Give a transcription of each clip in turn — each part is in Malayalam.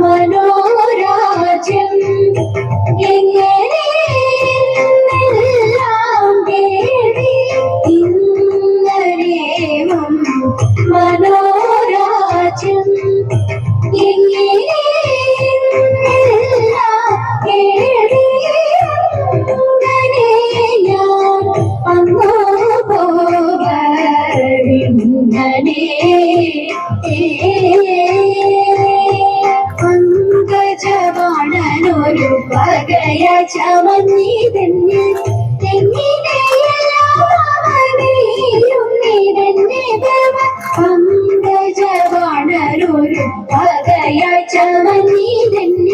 മനോരാജ്യം എങ്ങനെ ഇന്നലേവം മനോരാജ്യം പങ്കജവാണനൊരു പകയ ചമന്നിതന്നെ പങ്കജവാണനൊരു പകയ ചമന്നിതന്നെ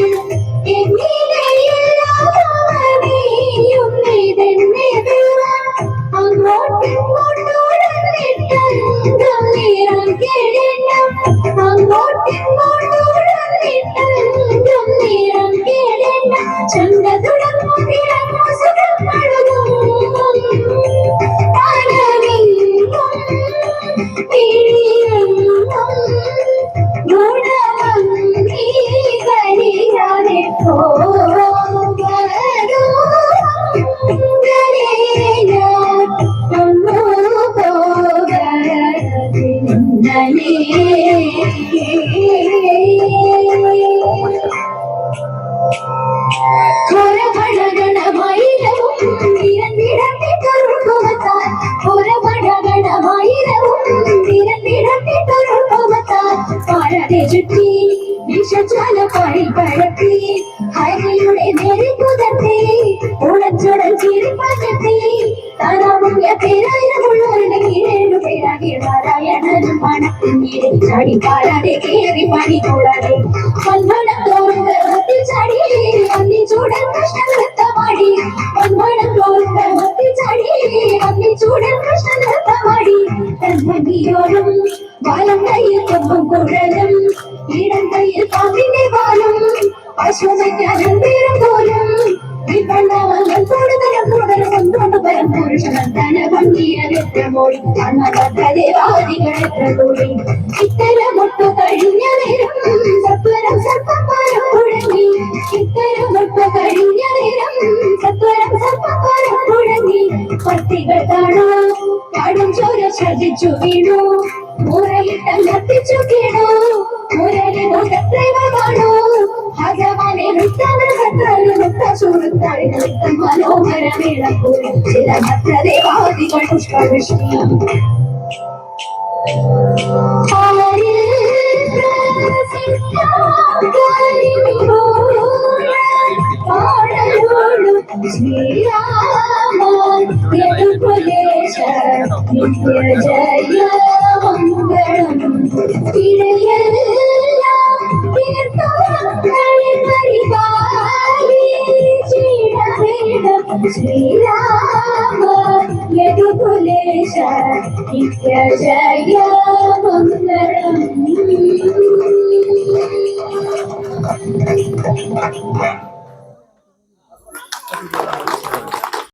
ചുറ്റി വിഷജാലപ്പാടി പഴത്തി ഹരിയുടെ നേരെ കുതർത്തി ഉളച്ചുടൽ ചിരിപ്പറ്റി താരാമുള്ള പേരായിരമുള്ളവരുടെ കീഴേഴു പേരാകെ നാരായണനും മണത്തിനീരെ ചാടി പാടാതെ കേറി പണി കൂടാതെ പൊന്മണം തോറും ചാടി അന്നി ചൂടൻ കൃഷ്ണൻ നൃത്തമാടി പൊന്മണം തോറും ചാടി അന്നി ചൂടൻ കൃഷ്ണൻ നൃത്തമാടി തന്മതിയോടും വാലം കയ്യിൽ കൊമ്പും കുഴലും ഇടം കയ്യിൽ പാമ്പിന്റെ വാലും അശ്വമജ്ഞാനം പേരും പോലും വിപണ്ണവല്ലം കൂടുതലും ഒന്നുകൊണ്ട് പരം പുരുഷനന്ദന ഭംഗിയനെത്രമോടി ദേവാദികൾ എത്ര കൂടി ഇത്തരമൊട്ടു കഴിഞ്ഞ നേരം സത്വരം സർപ്പപ്പാരം മുഴങ്ങി ഇത്തരമൊട്ടു കഴിഞ്ഞ നേരം സത്വരം സർപ്പപ്പാരം മുഴങ്ങി പത്തികൾ കാണോ പാടും ചോര ശ്രദ്ധിച്ചു വീണു മുരളിട്ടം കത്തിച്ചു കേണു മുരളി മുഖത്രൈവ കാണൂ ഭഗവാനെ നൃത്തം മനോഹര മേളക്കൂടി ചില ഭദ്രദേവാദികൾ പുഷ്പവൃഷ്ടിയും ശ്രീരാമ യദുകുലേശ നിത്യ ജയ മംഗളം ഇടയെല്ലാം തീർത്ഥങ്ങളിൽ പരിപാലി ചിരവേണം ശ്രീരാമ യദുകുലേശ നിത്യ ജയ മംഗളം